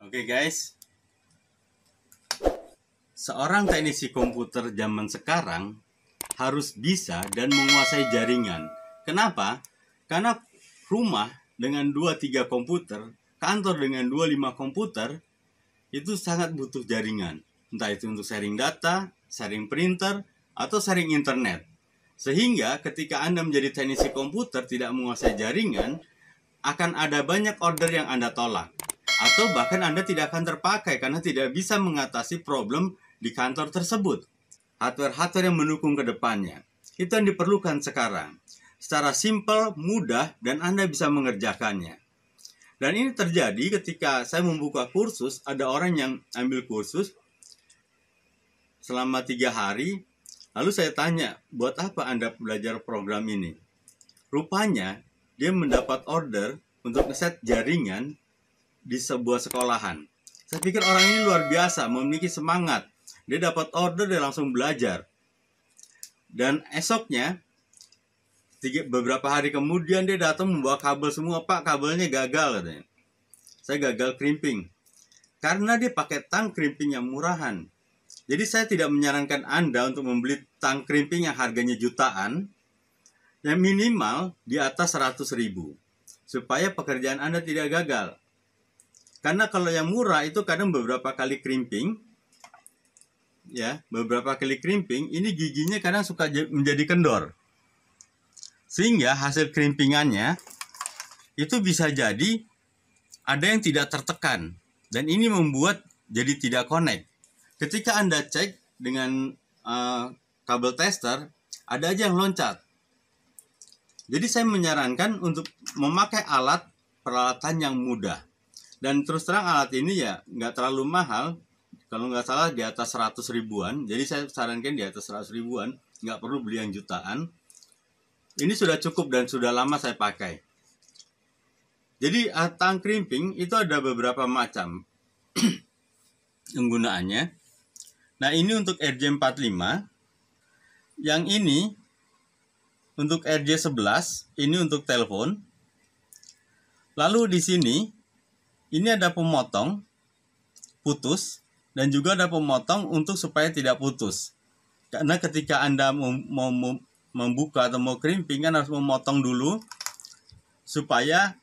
Oke guys, seorang teknisi komputer zaman sekarang harus bisa dan menguasai jaringan. Kenapa? Karena rumah dengan 2-3 komputer, kantor dengan 2-5 komputer, itu sangat butuh jaringan. Entah itu untuk sharing data, sharing printer, atau sharing internet. Sehingga ketika Anda menjadi teknisi komputer tidak menguasai jaringan, akan ada banyak order yang Anda tolak. Atau bahkan Anda tidak akan terpakai karena tidak bisa mengatasi problem di kantor tersebut. Hardware-hardware yang mendukung ke depannya. Itu yang diperlukan sekarang. Secara simpel, mudah, dan Anda bisa mengerjakannya. Dan ini terjadi ketika saya membuka kursus, ada orang yang ambil kursus selama 3 hari, lalu saya tanya, buat apa Anda belajar program ini? Rupanya, dia mendapat order untuk ngeset jaringan di sebuah sekolahan. Saya pikir orang ini luar biasa, memiliki semangat. Dia dapat order, dia langsung belajar. Dan esoknya, beberapa hari kemudian dia datang membawa kabel semua. Pak, kabelnya gagal katanya. Saya gagal crimping. Karena dia pakai tang crimping yang murahan. Jadi saya tidak menyarankan Anda untuk membeli tang crimping yang harganya jutaan. Yang minimal di atas 100.000. Supaya pekerjaan Anda tidak gagal. Karena kalau yang murah itu kadang beberapa kali crimping, ini giginya kadang suka menjadi kendor. Sehingga hasil crimpingannya itu bisa jadi ada yang tidak tertekan. Dan ini membuat jadi tidak connect. Ketika Anda cek dengan kabel tester, ada aja yang loncat. Jadi saya menyarankan untuk memakai peralatan yang mudah. Dan terus terang alat ini ya nggak terlalu mahal. Kalau nggak salah di atas 100 ribuan. Jadi saya sarankan di atas 100 ribuan. Nggak perlu beli yang jutaan. Ini sudah cukup dan sudah lama saya pakai. Jadi tang crimping itu ada beberapa macam penggunaannya. Nah ini untuk RJ45. Yang ini untuk RJ11. Ini untuk telepon. Lalu di sini ini ada pemotong putus dan juga ada pemotong untuk supaya tidak putus. Karena ketika Anda mau membuka atau mau crimping kan harus memotong dulu supaya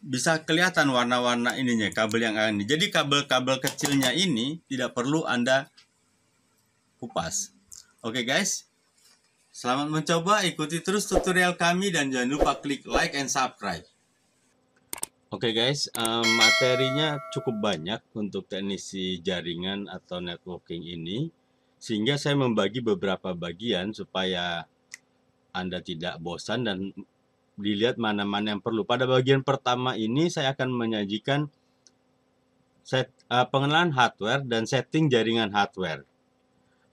bisa kelihatan warna-warna ininya, kabel yang ada ini. Jadi kabel-kabel kecilnya ini tidak perlu Anda kupas. Oke guys, selamat mencoba, ikuti terus tutorial kami dan jangan lupa klik like and subscribe. Oke guys, materinya cukup banyak untuk teknisi jaringan atau networking ini. Sehingga saya membagi beberapa bagian supaya Anda tidak bosan dan dilihat mana-mana yang perlu. Pada bagian pertama ini saya akan menyajikan pengenalan hardware dan setting jaringan hardware.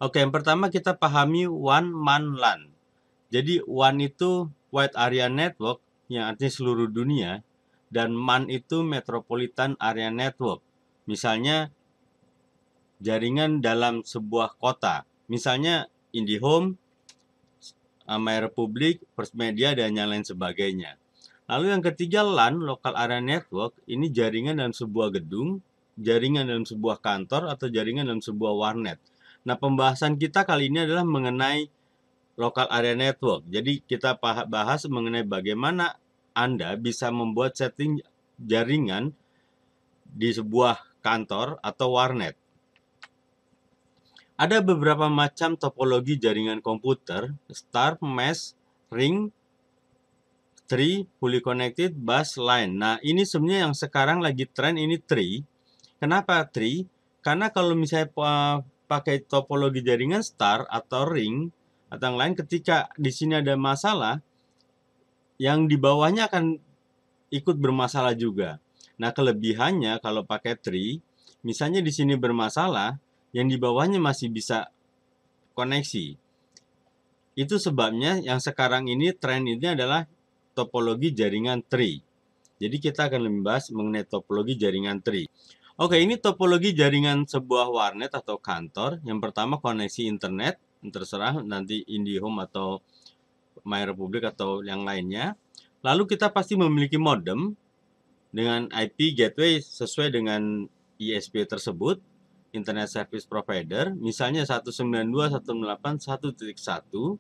Oke, yang pertama kita pahami WAN, MAN, LAN. Jadi WAN itu Wide Area Network yang artinya seluruh dunia. Dan MAN itu Metropolitan Area Network. Misalnya jaringan dalam sebuah kota. Misalnya IndiHome, MyRepublic, First Media, dan yang lain sebagainya. Lalu yang ketiga LAN, Local Area Network. Ini jaringan dalam sebuah gedung, jaringan dalam sebuah kantor, atau jaringan dalam sebuah warnet. Nah, pembahasan kita kali ini adalah mengenai Local Area Network. Jadi kita bahas mengenai bagaimana Anda bisa membuat setting jaringan di sebuah kantor atau warnet. Ada beberapa macam topologi jaringan komputer: star, mesh, ring, tree, fully connected, bus, line. Nah, ini sebenarnya yang sekarang lagi tren ini tree. Kenapa tree? Karena kalau misalnya pakai topologi jaringan star atau ring atau yang lain, ketika di sini ada masalah, yang di bawahnya akan ikut bermasalah juga. Nah, kelebihannya kalau pakai tree, misalnya di sini bermasalah, yang di bawahnya masih bisa koneksi. Itu sebabnya yang sekarang ini tren ini adalah topologi jaringan tree. Jadi kita akan membahas mengenai topologi jaringan tree. Oke, ini topologi jaringan sebuah warnet atau kantor. Yang pertama koneksi internet, terserah nanti IndiHome atau MyRepublic atau yang lainnya. Lalu kita pasti memiliki modem. dengan IP gateway sesuai dengan ISP tersebut, Internet Service Provider, misalnya 192.168.1.1.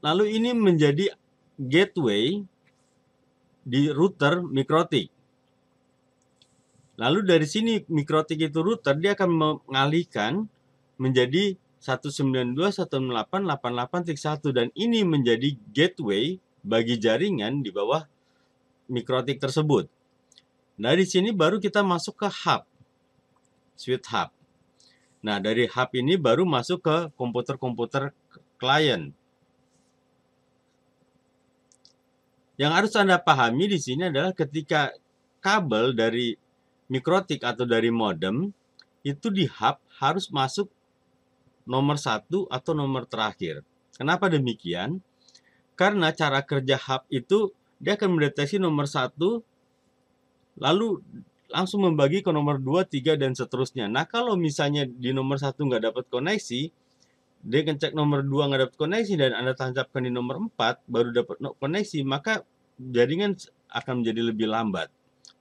Lalu ini menjadi gateway di router mikrotik. Lalu dari sini mikrotik itu router, dia akan mengalihkan menjadi 192.168.88.1 dan ini menjadi gateway bagi jaringan di bawah mikrotik tersebut. Nah, dari sini baru kita masuk ke hub, switch hub. Nah, dari hub ini baru masuk ke komputer-komputer klien. Yang harus Anda pahami di sini adalah ketika kabel dari mikrotik atau dari modem itu di hub harus masuk nomor 1 atau nomor terakhir. Kenapa demikian? Karena cara kerja hub itu dia akan mendeteksi nomor 1 lalu langsung membagi ke nomor 2, 3 dan seterusnya. Nah, kalau misalnya di nomor 1 nggak dapat koneksi, dia ngecek nomor 2 nggak dapat koneksi dan Anda tancapkan di nomor 4 baru dapat koneksi, maka jaringan akan menjadi lebih lambat.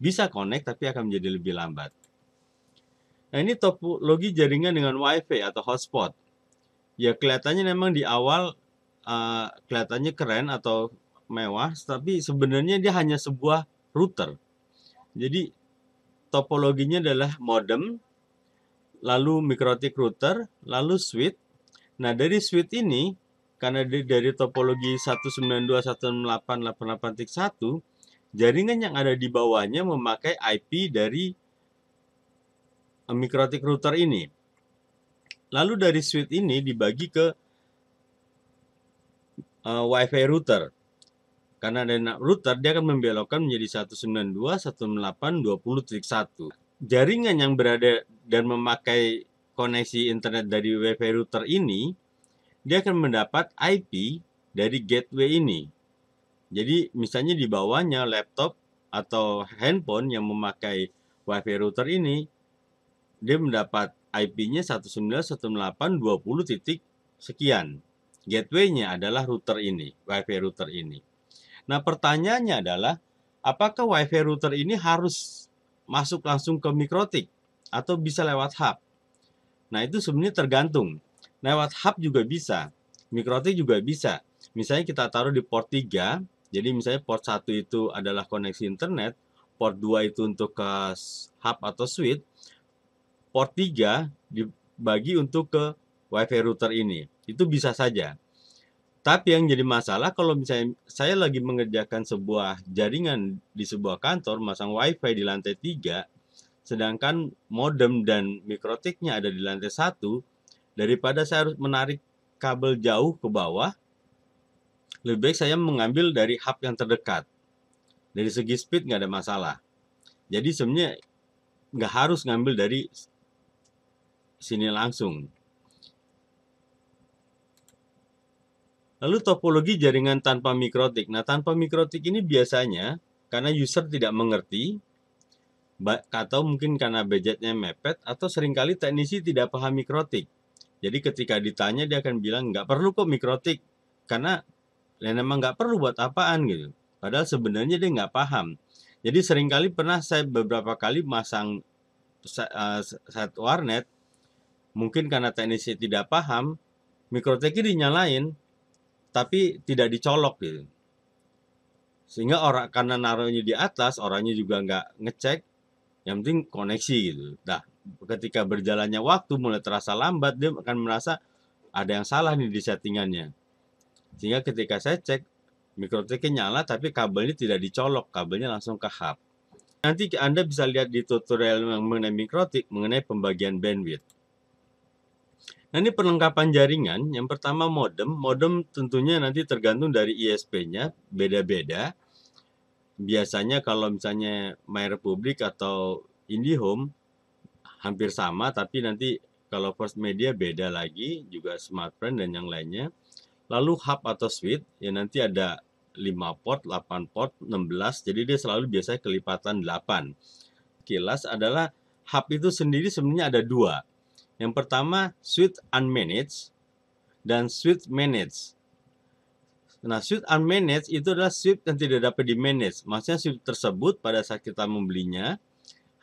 Bisa connect tapi akan menjadi lebih lambat. Nah, ini topologi jaringan dengan WiFi atau hotspot. Ya, kelihatannya memang di awal kelihatannya keren atau mewah, tapi sebenarnya dia hanya sebuah router. Jadi topologinya adalah modem, lalu mikrotik router, lalu switch. Nah, dari switch ini, karena dari topologi 192.168.88.1, jaringan yang ada di bawahnya memakai IP dari mikrotik router ini. Lalu dari switch ini dibagi ke WiFi router. Karena dari router dia akan membelokkan menjadi 192.168.20.1. Jaringan yang berada dan memakai koneksi internet dari WiFi router ini, dia akan mendapat IP dari gateway ini. Jadi misalnya di bawahnya laptop atau handphone yang memakai WiFi router ini, dia mendapat IP-nya 192.168.20 sekian. Gateway-nya adalah router ini, WiFi router ini. Nah, pertanyaannya adalah, apakah WiFi router ini harus masuk langsung ke mikrotik atau bisa lewat hub? Nah, itu sebenarnya tergantung. Lewat hub juga bisa, mikrotik juga bisa. Misalnya kita taruh di port 3, jadi misalnya port 1 itu adalah koneksi internet, port 2 itu untuk ke hub atau switch, port 3 dibagi untuk ke WiFi router ini. Itu bisa saja. Tapi yang jadi masalah kalau misalnya saya lagi mengerjakan sebuah jaringan di sebuah kantor, masang WiFi di lantai 3, sedangkan modem dan mikrotiknya ada di lantai 1, daripada saya harus menarik kabel jauh ke bawah, lebih baik saya mengambil dari hub yang terdekat. Dari segi speed nggak ada masalah. Jadi sebenarnya nggak harus ngambil dari sini langsung. Lalu topologi jaringan tanpa mikrotik. Nah, tanpa mikrotik ini biasanya karena user tidak mengerti, atau mungkin karena budgetnya mepet, atau seringkali teknisi tidak paham mikrotik. Jadi ketika ditanya dia akan bilang nggak perlu kok mikrotik, karena ya memang nggak perlu buat apaan gitu. Padahal sebenarnya dia nggak paham. Jadi seringkali pernah saya beberapa kali masang set warnet, mungkin karena teknisi tidak paham, mikrotiknya dinyalain, tapi tidak dicolok gitu. Sehingga orang karena naruhnya di atas, orangnya juga nggak ngecek, yang penting koneksi gitu. Nah, ketika berjalannya waktu mulai terasa lambat, dia akan merasa ada yang salah nih di settingannya. Sehingga ketika saya cek, mikrotiknya nyala tapi kabelnya tidak dicolok, kabelnya langsung ke hub. Nanti Anda bisa lihat di tutorial mengenai mikrotik, mengenai pembagian bandwidth. Nah, ini perlengkapan jaringan. Yang pertama modem. Modem tentunya nanti tergantung dari ISP-nya, beda-beda. Biasanya kalau misalnya MyRepublic atau IndiHome hampir sama, tapi nanti kalau First Media beda lagi, juga Smartfren dan yang lainnya. Lalu hub atau switch, ya nanti ada 5 port, 8 port, 16, jadi dia selalu biasanya kelipatan 8. Kilas adalah hub itu sendiri sebenarnya ada 2. Yang pertama switch unmanaged dan switch managed. Nah, suite unmanaged itu adalah suite yang tidak dapat di-manage. Maksudnya suite tersebut pada saat kita membelinya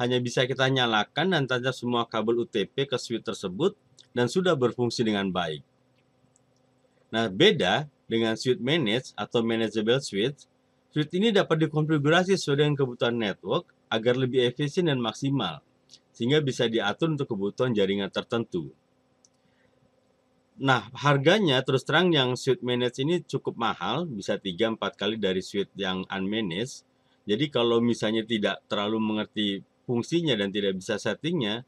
hanya bisa kita nyalakan dan tancap semua kabel UTP ke suite tersebut dan sudah berfungsi dengan baik. Nah, beda dengan suite managed atau manageable suite. Suite ini dapat dikonfigurasi sesuai dengan kebutuhan network agar lebih efisien dan maksimal, sehingga bisa diatur untuk kebutuhan jaringan tertentu. Nah, harganya terus terang yang suite managed ini cukup mahal, bisa 3-4 kali dari suite yang unmanaged. Jadi kalau misalnya tidak terlalu mengerti fungsinya dan tidak bisa settingnya,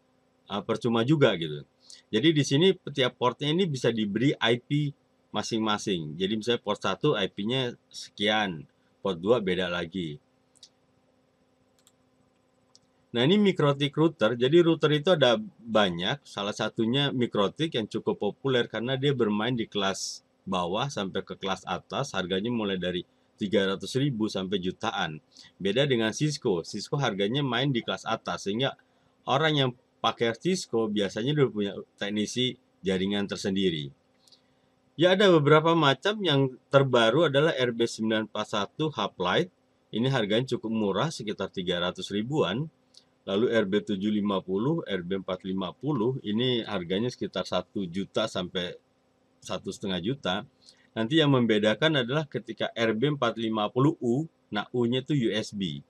percuma juga gitu. Jadi di sini setiap portnya ini bisa diberi IP masing-masing. Jadi misalnya port 1 IP-nya sekian, port 2 beda lagi. Nah, ini Mikrotik router. Jadi router itu ada banyak. Salah satunya Mikrotik yang cukup populer karena dia bermain di kelas bawah sampai ke kelas atas. Harganya mulai dari 300.000 sampai jutaan. Beda dengan Cisco. Cisco harganya main di kelas atas. Sehingga orang yang pakai Cisco biasanya udah punya teknisi jaringan tersendiri. Ya, ada beberapa macam. Yang terbaru adalah RB941 Hoplite. Ini harganya cukup murah, sekitar 300 ribuan. Lalu RB750, RB450 ini harganya sekitar 1 juta sampai 1,5 juta. Nanti yang membedakan adalah ketika RB450U, nah U-nya itu USB.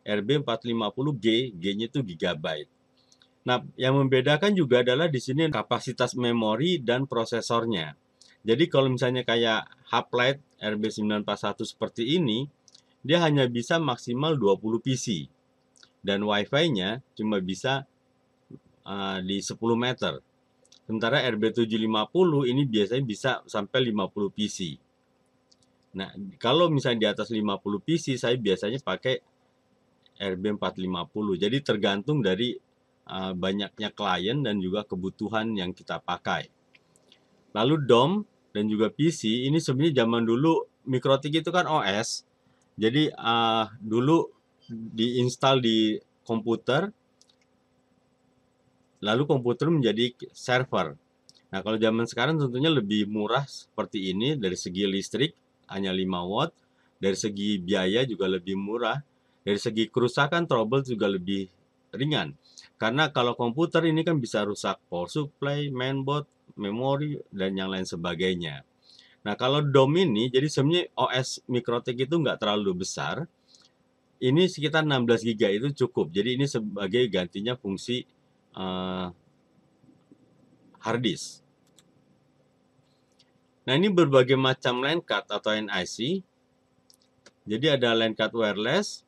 RB450G, G-nya itu gigabyte. Nah, yang membedakan juga adalah di sini kapasitas memori dan prosesornya. Jadi kalau misalnya kayak Hoplite RB941 seperti ini, dia hanya bisa maksimal 20 PC. Dan Wi-Fi-nya cuma bisa di 10 meter. Sementara RB750 ini biasanya bisa sampai 50 PC. Nah, kalau misalnya di atas 50 PC, saya biasanya pakai RB450. Jadi tergantung dari banyaknya klien dan juga kebutuhan yang kita pakai. Lalu DOM dan juga PC, ini sebenarnya zaman dulu Mikrotik itu kan OS. Jadi dulu diinstal di komputer, lalu komputer menjadi server. Nah, kalau zaman sekarang tentunya lebih murah seperti ini dari segi listrik hanya 5 watt, dari segi biaya juga lebih murah, dari segi kerusakan trouble juga lebih ringan. Karena kalau komputer ini kan bisa rusak power supply, mainboard, memori, dan yang lain sebagainya. Nah, kalau DOM ini, jadi sebenarnya OS Mikrotik itu nggak terlalu besar. Ini sekitar 16 GB itu cukup. Jadi ini sebagai gantinya fungsi hard disk. Nah, ini berbagai macam LAN card atau NIC. Jadi ada LAN card wireless,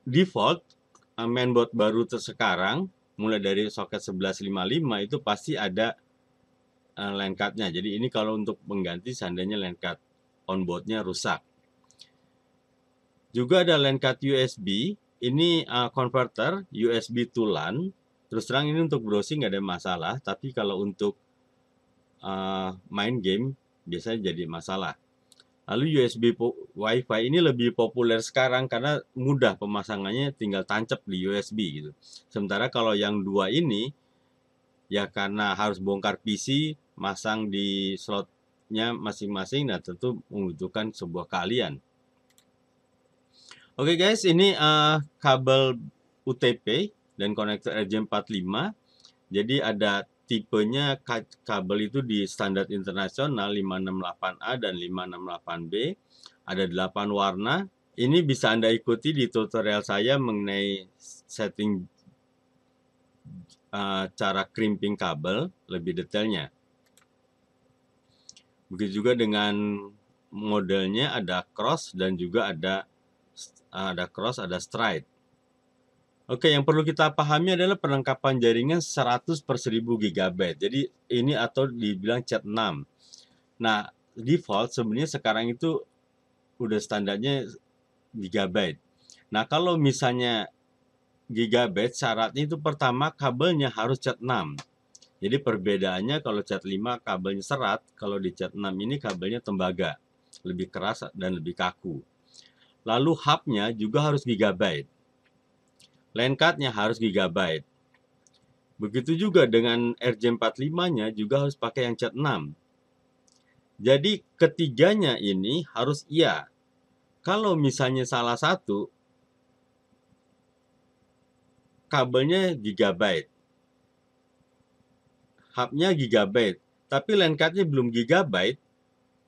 default, mainboard baru sekarang, mulai dari soket 1155 itu pasti ada LAN card-nya. Jadi ini kalau untuk mengganti seandainya LAN card onboard-nya rusak. Juga ada LAN card USB, ini converter USB to LAN. Terus terang ini untuk browsing nggak ada masalah, tapi kalau untuk main game biasanya jadi masalah. Lalu USB Wi-Fi ini lebih populer sekarang karena mudah pemasangannya, tinggal tancap di USB gitu. Sementara kalau yang dua ini ya karena harus bongkar PC, masang di slotnya masing-masing, nah tentu membutuhkan sebuah keahlian. Oke guys, ini kabel UTP dan konektor RJ45. Jadi ada tipenya kabel itu di standar internasional 568A dan 568B. Ada 8 warna. Ini bisa Anda ikuti di tutorial saya mengenai setting cara crimping kabel lebih detailnya. Begitu juga dengan modelnya, ada cross dan juga ada cross, ada straight. Oke, yang perlu kita pahami adalah perlengkapan jaringan 100 per 1000 GB. Jadi ini atau dibilang Cat 6. Nah, default sebenarnya sekarang itu udah standarnya gigabyte. Nah, kalau misalnya gigabyte, syaratnya itu pertama kabelnya harus Cat 6. Jadi perbedaannya kalau Cat 5 kabelnya serat, kalau di Cat 6 ini kabelnya tembaga, lebih keras dan lebih kaku. Lalu hubnya juga harus gigabyte. LAN card-nya harus gigabyte. Begitu juga dengan RJ45-nya juga harus pakai yang Cat 6. Jadi ketiganya ini harus iya. Kalau misalnya salah satu, kabelnya gigabyte, hubnya gigabyte, tapi LAN cardnya belum gigabyte,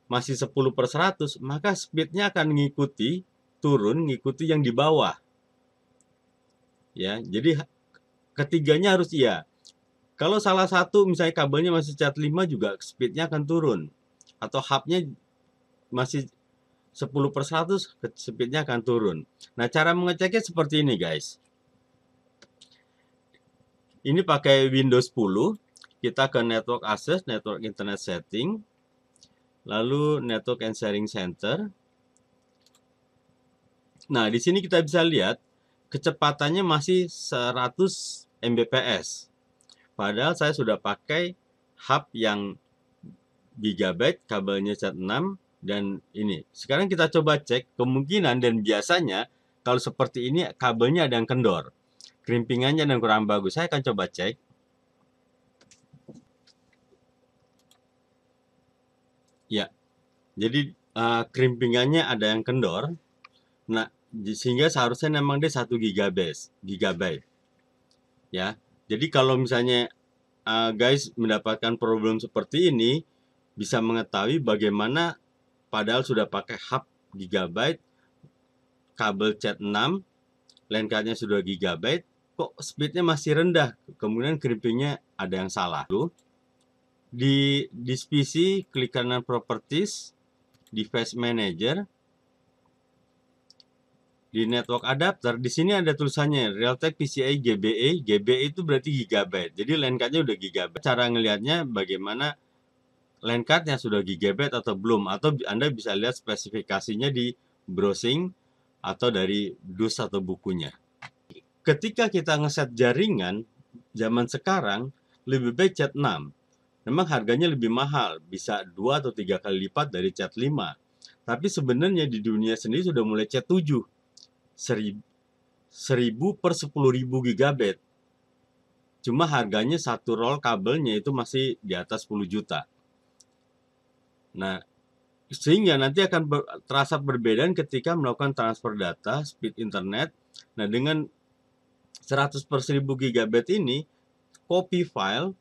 masih 10/100, maka speednya akan ngikuti yang di bawah. Ya, jadi ketiganya harus iya. Kalau salah satu misalnya kabelnya masih Cat5 juga speednya akan turun. Atau hubnya masih 10/100, speednya akan turun. Nah, cara mengeceknya seperti ini, guys. Ini pakai Windows 10, kita ke Network Access, Network Internet Setting, lalu Network and Sharing Center. Nah, di sini kita bisa lihat kecepatannya masih 100 Mbps. Padahal saya sudah pakai hub yang gigabyte, kabelnya Cat6, dan ini. Sekarang kita coba cek kemungkinan dan biasanya kalau seperti ini kabelnya ada yang kendor. Krimpingannya dan kurang bagus. Saya akan coba cek. Ya, jadi krimpingannya ada yang kendor. Nah, sehingga seharusnya memang dia 1 gigabyte. Ya, jadi kalau misalnya guys mendapatkan problem seperti ini, bisa mengetahui bagaimana padahal sudah pakai hub gigabyte, kabel Cat6, LAN cardnya sudah gigabyte, kok speednya masih rendah, kemudian crimpingnya ada yang salah. Di PC, klik kanan Properties, Device Manager, di Network Adapter, di sini ada tulisannya Realtek PCIe GBE. GBE itu berarti gigabyte. Jadi LAN cardnya udah gigabyte. Cara ngelihatnya bagaimana LAN cardnya sudah gigabyte atau belum, atau Anda bisa lihat spesifikasinya di browsing atau dari dus atau bukunya. Ketika kita ngeset jaringan zaman sekarang, lebih baik Cat6. Memang harganya lebih mahal, bisa 2 atau 3 kali lipat dari Cat5. Tapi sebenarnya di dunia sendiri sudah mulai Cat7. 1000 per 10.000 gigabit. Cuma harganya satu roll kabelnya itu masih di atas 10 juta. Nah, sehingga nanti akan terasa perbedaan ketika melakukan transfer data, speed internet. Nah, dengan 100 per 1000 gigabit ini, copy file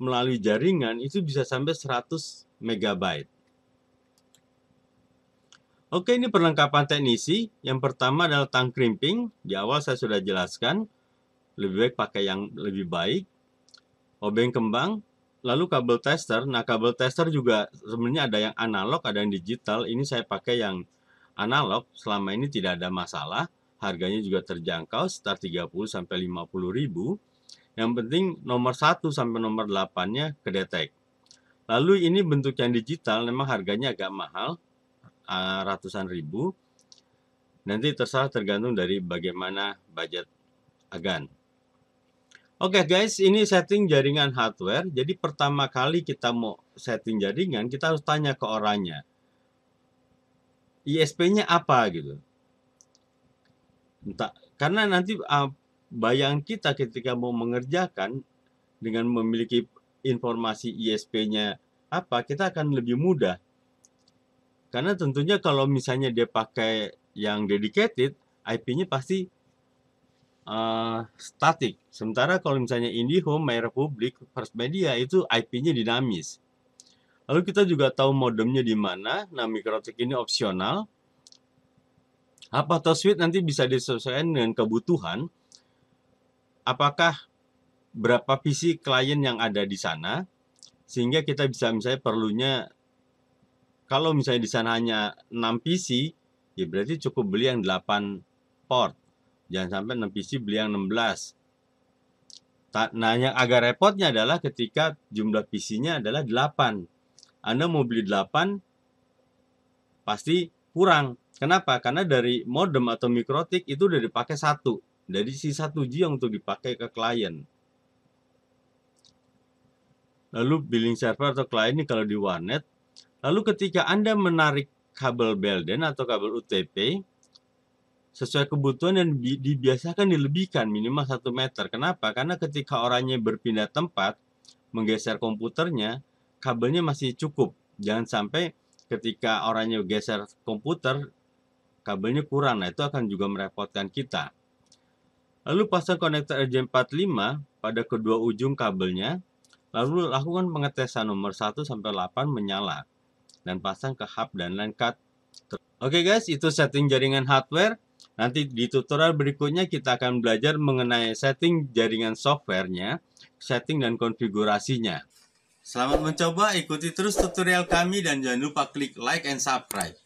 melalui jaringan itu bisa sampai 100 megabyte. Oke, ini perlengkapan teknisi. Yang pertama adalah tongue crimping. Di awal saya sudah jelaskan. Lebih baik pakai yang lebih baik. Obeng kembang. Lalu kabel tester. Nah, kabel tester juga sebenarnya ada yang analog, ada yang digital. Ini saya pakai yang analog. Selama ini tidak ada masalah. Harganya juga terjangkau, sekitar 30 sampai 50 ribu. Yang penting nomor 1 sampai nomor 8-nya kedetek. Lalu ini bentuk yang digital, memang harganya agak mahal. Ratusan ribu. Nanti terserah tergantung dari bagaimana budget agan. Oke guys, ini setting jaringan hardware. Jadi pertama kali kita mau setting jaringan, kita harus tanya ke orangnya. ISP-nya apa gitu. Entah, karena nanti bayangan kita ketika mau mengerjakan dengan memiliki informasi ISP-nya apa, kita akan lebih mudah. Karena tentunya kalau misalnya dia pakai yang dedicated, IP-nya pasti statik. Sementara kalau misalnya IndiHome, MyRepublic, First Media itu IP-nya dinamis. Lalu kita juga tahu modemnya di mana. Nah, MikroTik ini opsional. Hub atau switch nanti bisa disesuaikan dengan kebutuhan. Apakah berapa PC klien yang ada di sana, sehingga kita bisa misalnya perlunya, kalau misalnya di sana hanya 6 PC, ya berarti cukup beli yang 8 port. Jangan sampai 6 PC beli yang 16. Nah, yang agak repotnya adalah ketika jumlah PC-nya adalah 8. Anda mau beli 8, pasti kurang. Kenapa? Karena dari modem atau MikroTik itu udah dipakai 1. Dari sisa 1G yang untuk dipakai ke klien. Lalu billing server atau klien ini kalau di warnet. Lalu ketika Anda menarik kabel Belden atau kabel UTP, sesuai kebutuhan dan dibiasakan dilebihkan minimal 1 meter. Kenapa? Karena ketika orangnya berpindah tempat, menggeser komputernya, kabelnya masih cukup. Jangan sampai ketika orangnya geser komputer, kabelnya kurang. Nah, itu akan juga merepotkan kita. Lalu pasang konektor RJ45 pada kedua ujung kabelnya. Lalu lakukan pengetesan nomor 1 sampai 8 menyala. Dan pasang ke hub dan LAN card. Oke guys, itu setting jaringan hardware. Nanti di tutorial berikutnya kita akan belajar mengenai setting jaringan softwarenya, setting dan konfigurasinya. Selamat mencoba, ikuti terus tutorial kami dan jangan lupa klik like and subscribe.